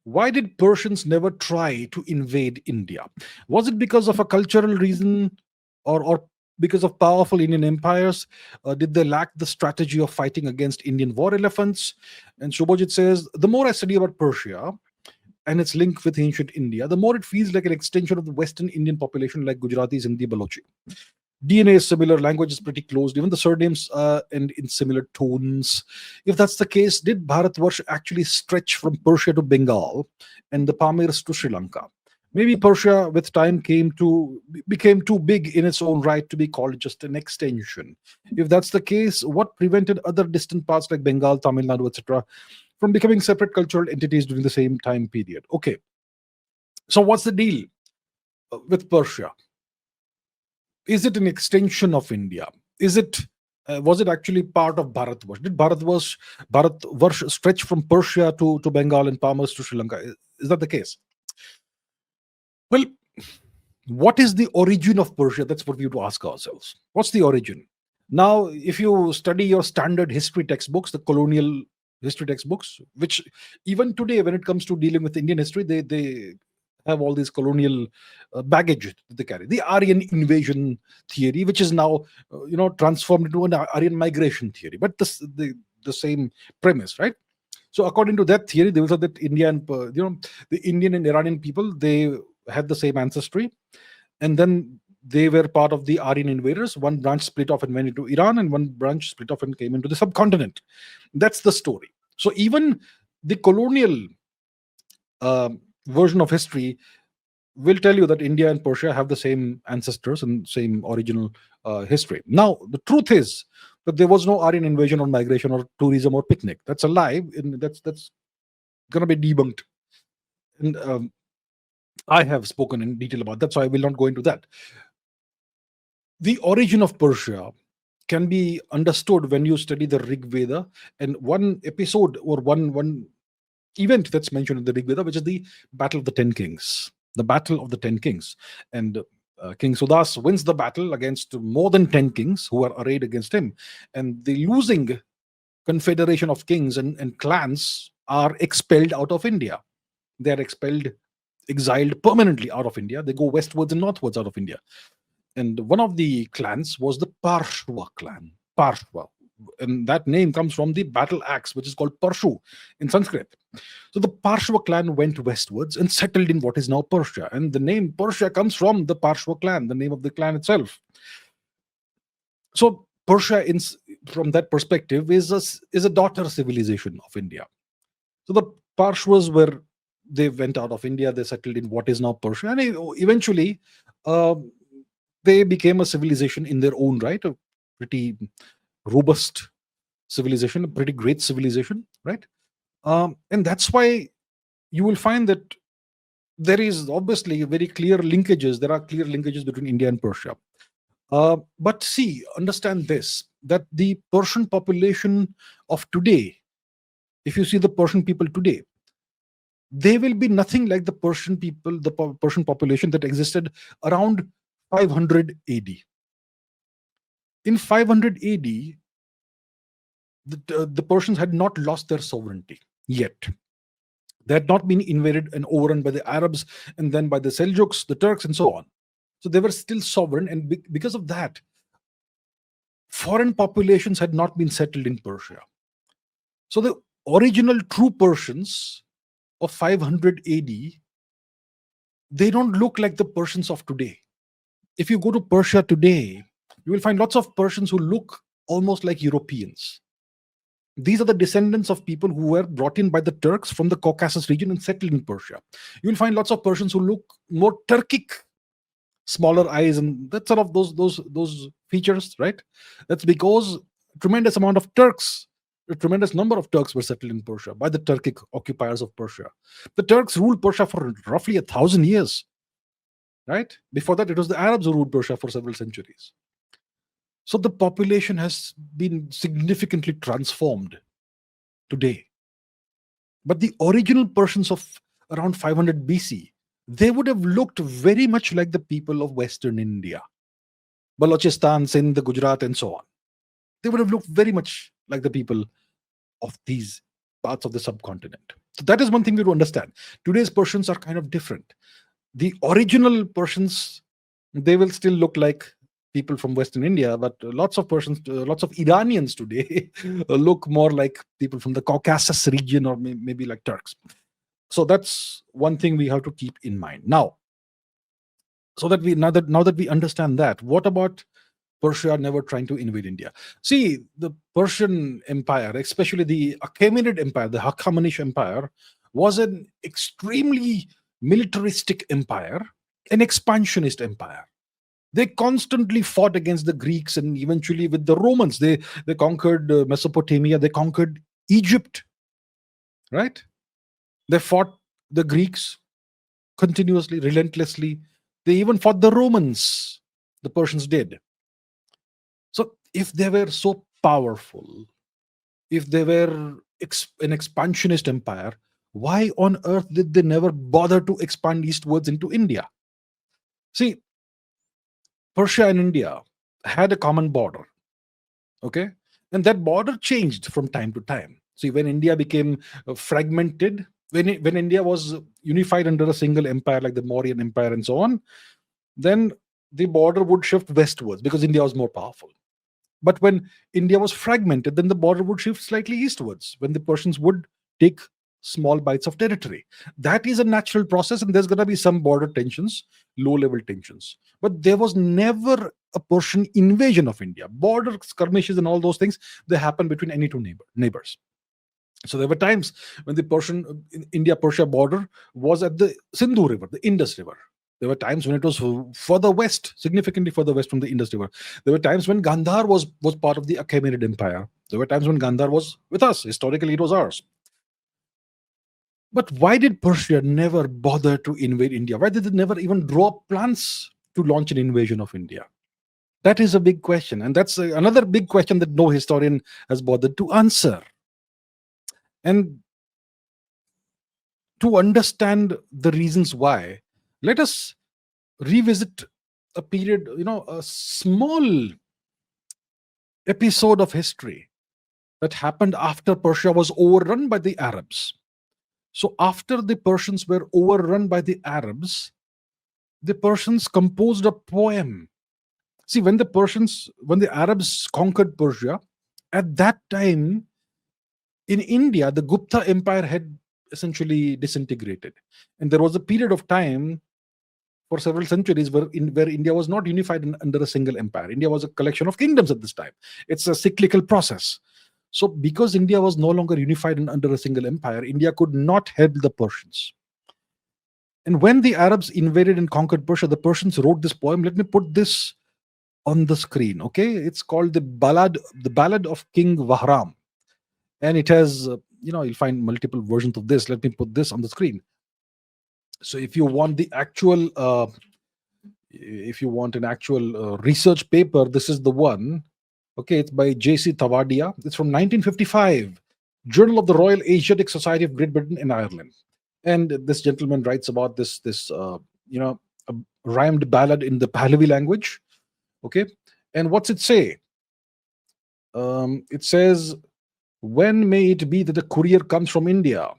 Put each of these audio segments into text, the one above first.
Why did Persians never try to invade India? Was it because of a cultural reason, or because of powerful Indian empires? Did they lack the strategy of fighting against Indian war elephants? And Shobhajit says, the more I study about Persia and its link with ancient India, the more it feels like an extension of the Western Indian population, like Gujaratis, Hindi, Balochi. DNA is similar, language is pretty close, even the surnames end in similar tones. If that's the case, did Bharatvarsh actually stretch from Persia to Bengal and the Pamirs to Sri Lanka? Maybe Persia, with time, became too big in its own right to be called just an extension. If that's the case, what prevented other distant parts like Bengal, Tamil Nadu, etc., from becoming separate cultural entities during the same time period? Okay, so what's the deal with Persia? Is it an extension of India? Is it Was it actually part of Bharatvarsh? Did Bharatvarsh stretch from Persia to Bengal and Palmers to Sri Lanka? Is that the case? Well, what is the origin of Persia? That's what we have to ask ourselves. What's the origin? Now, if you study your standard history textbooks, the colonial history textbooks, which even today, when it comes to dealing with Indian history, they have all these colonial baggage that they carry. The Aryan invasion theory, which is now transformed into an Aryan migration theory, but the same premise, right? So according to that theory, they will say that India and the Indian and Iranian people, they had the same ancestry, and then they were part of the Aryan invaders. One branch split off and went into Iran, and one branch split off and came into the subcontinent. That's the story. So even the colonial uh, version of history will tell you that India and Persia have the same ancestors and same original history. Now, the truth is that there was no Aryan invasion or migration or tourism or picnic. That's a lie. And that's going to be debunked. And I have spoken in detail about that, so I will not go into that. The origin of Persia can be understood when you study the Rig Veda, and one episode or one event that's mentioned in the Rig Veda, which is the Battle of the Ten Kings. The Battle of the Ten Kings. And King Sudas wins the battle against more than 10 kings who are arrayed against him. And the losing confederation of kings and clans are expelled out of India. They are exiled permanently out of India. They go westwards and northwards out of India. And one of the clans was the Parshva clan. Parshva. And that name comes from the battle axe, which is called Parshu in Sanskrit. So the Parshva clan went westwards and settled in what is now Persia. And the name Persia comes from the Parshva clan, the name of the clan itself. So Persia, from that perspective, is a daughter civilization of India. So the Parshvas they went out of India, they settled in what is now Persia, and eventually they became a civilization in their own right, a pretty robust civilization, a pretty great civilization, right? And that's why you will find that there is obviously very clear linkages. There are clear linkages between India and Persia. But see, understand this, that the Persian population of today, if you see the Persian people today, they will be nothing like the Persian people, the Persian population that existed around 500 AD. In 500 AD, the Persians had not lost their sovereignty yet. They had not been invaded and overrun by the Arabs and then by the Seljuks, the Turks, and so on. So they were still sovereign, and because of that, foreign populations had not been settled in Persia. So the original true Persians of 500 AD, they don't look like the Persians of today. If you go to Persia today, you will find lots of Persians who look almost like Europeans. These are the descendants of people who were brought in by the Turks from the Caucasus region and settled in Persia. You will find lots of Persians who look more Turkic, smaller eyes, and that sort of those features, right? That's because a tremendous number of Turks were settled in Persia by the Turkic occupiers of Persia. The Turks ruled Persia for roughly 1,000 years, right? Before that, it was the Arabs who ruled Persia for several centuries. So the population has been significantly transformed today. But the original Persians of around 500 BC, they would have looked very much like the people of Western India, Balochistan, Sindh, Gujarat, and so on. They would have looked very much like the people of these parts of the subcontinent. So that is one thing we have to understand. Today's Persians are kind of different. The original Persians, they will still look like people from Western India, but lots of Persians, lots of Iranians today look more like people from the Caucasus region, or maybe like Turks. So that's one thing we have to keep in mind. Now, so that we now that we understand that, what about Persia never trying to invade India? See, the Persian Empire, especially the Achaemenid Empire, the Hachemonish Empire, was an extremely militaristic empire, an expansionist empire. They constantly fought against the Greeks and eventually with the Romans. They conquered Mesopotamia, they conquered Egypt, right? They fought the Greeks continuously, relentlessly. They even fought the Romans, the Persians did. So if they were so powerful, if they were an expansionist empire, why on earth did they never bother to expand eastwards into India? See, Persia and India had a common border, okay? And that border changed from time to time. See, when India became fragmented, when India was unified under a single empire like the Mauryan Empire and so on, then the border would shift westwards because India was more powerful. But when India was fragmented, then the border would shift slightly eastwards when the Persians would take small bites of territory. That is a natural process, and there's going to be some border tensions, low level tensions. But there was never a Persian invasion of India. Border skirmishes and all those things, they happen between any two neighbors. So there were times when the Persian India-Persia border was at the Sindhu River, the Indus River. There were times when it was further west, significantly further west from the Indus River. There were times when Gandhar was part of the Achaemenid Empire. There were times when Gandhar was with us. Historically, it was ours. But why did Persia never bother to invade India? Why did they never even draw up plans to launch an invasion of India? That is a big question. And that's another big question that no historian has bothered to answer. And to understand the reasons why, let us revisit a period, a small episode of history that happened after Persia was overrun by the Arabs. So, after the Persians were overrun by the Arabs, the Persians composed a poem. See, when the Arabs conquered Persia, at that time in India, the Gupta Empire had essentially disintegrated. And there was a period of time for several centuries where India was not unified under a single empire. India was a collection of kingdoms at this time. It's a cyclical process. So because India was no longer unified under a single empire, India could not help the Persians. And when the Arabs invaded and conquered Persia, the Persians wrote this poem. Let me put this on the screen, okay? It's called the Ballad of King Vahram. And it has, you'll find multiple versions of this. Let me put this on the screen. So if you want the actual, research paper, this is the one. Okay, it's by J.C. Tavadia. It's from 1955, Journal of the Royal Asiatic Society of Great Britain and Ireland. And this gentleman writes about this a rhymed ballad in the Pahlavi language. Okay, and what's it say? It says, when may it be that the courier comes from India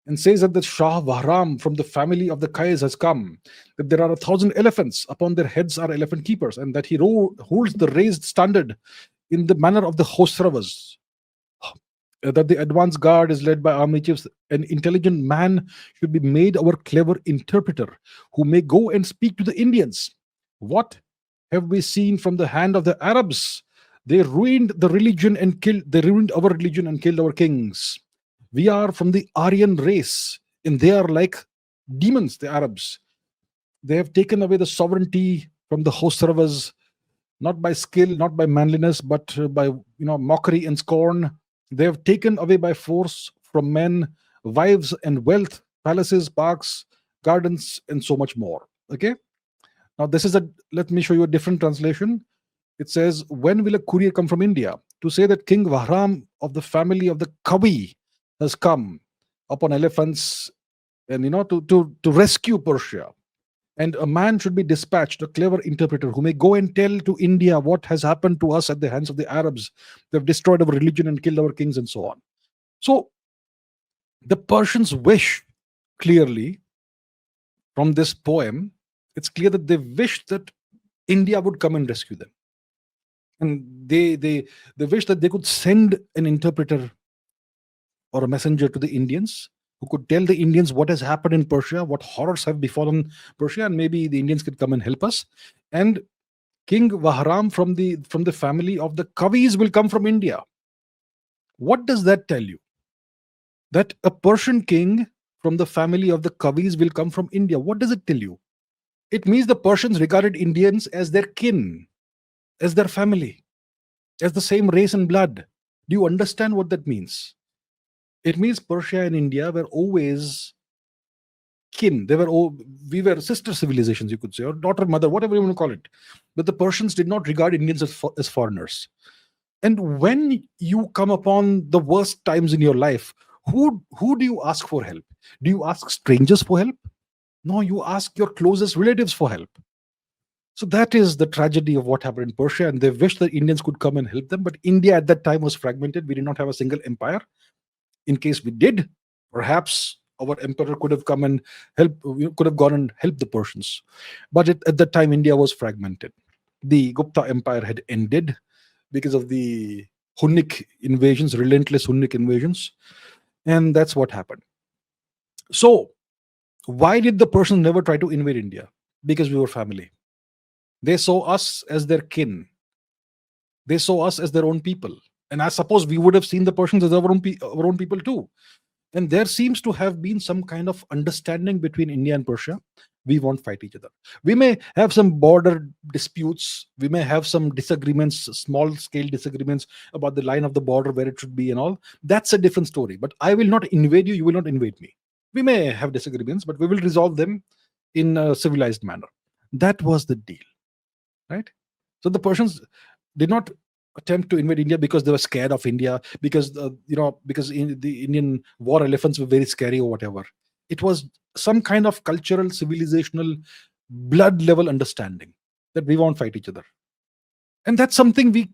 and says that the Shah Vahram from the family of the Qais has come, that there are 1,000 elephants, upon their heads are elephant keepers, and that he holds the raised standard in the manner of the Khosravas, that the advance guard is led by army chiefs. An intelligent man should be made our clever interpreter, who may go and speak to the Indians. What have we seen from the hand of the Arabs? They ruined our religion and killed our kings. We are from the Aryan race, and they are like demons, the Arabs. They have taken away the sovereignty from the Khosravas, not by skill, not by manliness, but by mockery and scorn. They have taken away by force from men wives and wealth, palaces, parks, gardens, and so much more. Okay. Now let me show you a different translation. It says, when will a courier come from India to say that King Vahram of the family of the Kavi has come upon elephants and to rescue Persia? And a man should be dispatched, a clever interpreter, who may go and tell to India what has happened to us at the hands of the Arabs. They've destroyed our religion and killed our kings and so on. So The Persians wish, clearly, from this poem, it's clear that they wished that India would come and rescue them. And they wish that they could send an interpreter or a messenger to the Indians who could tell the Indians what has happened in Persia, what horrors have befallen Persia, and maybe the Indians could come and help us. And King Vahram from the family of the Kavis will come from India. What does that tell you? That a Persian king from the family of the Kavis will come from India. What does it tell you? It means the Persians regarded Indians as their kin, as their family, as the same race and blood. Do you understand what that means? It means Persia and India were always kin. We were sister civilizations, you could say, or daughter, mother, whatever you want to call it. But the Persians did not regard Indians as foreigners. And when you come upon the worst times in your life, who do you ask for help? Do you ask strangers for help? No, you ask your closest relatives for help. So that is the tragedy of what happened in Persia, and they wish the Indians could come and help them. But India at that time was fragmented. We did not have a single empire. In case we did, perhaps our emperor could have come and could have gone and helped the Persians. But at that time, India was fragmented. The Gupta Empire had ended because of the Hunnic invasions, relentless Hunnic invasions. And that's what happened. So, why did the Persians never try to invade India? Because we were family. They saw us as their kin. They saw us as their own people. And I suppose we would have seen the Persians as our own people too. And there seems to have been some kind of understanding between India and Persia. We won't fight each other. We may have some border disputes. We may have some disagreements, small scale disagreements about the line of the border, where it should be and all. That's a different story. But I will not invade you. You will not invade me. We may have disagreements, but we will resolve them in a civilized manner. That was the deal, right? So the Persians did not attempt to invade India because they were scared of India, because the Indian war elephants were very scary or whatever. It was some kind of cultural, civilizational, blood level understanding that we won't fight each other. And that's something we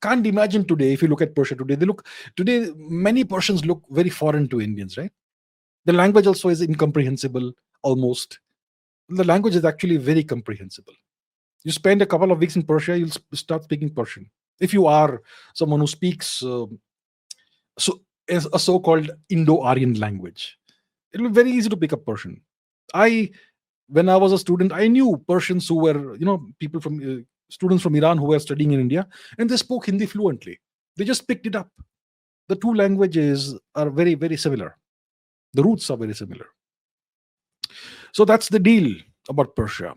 can't imagine today. If you look at Persia today, many Persians look very foreign to Indians, right? The language also is incomprehensible almost. The language is actually very comprehensible. You spend a couple of weeks in Persia, you'll start speaking Persian. If you are someone who speaks a so-called Indo-Aryan language, it will be very easy to pick up Persian. When I was a student, I knew Persians who were, people from students from Iran who were studying in India, and they spoke Hindi fluently. They just picked it up. The two languages are very, very similar. The roots are very similar. So that's the deal about Persia.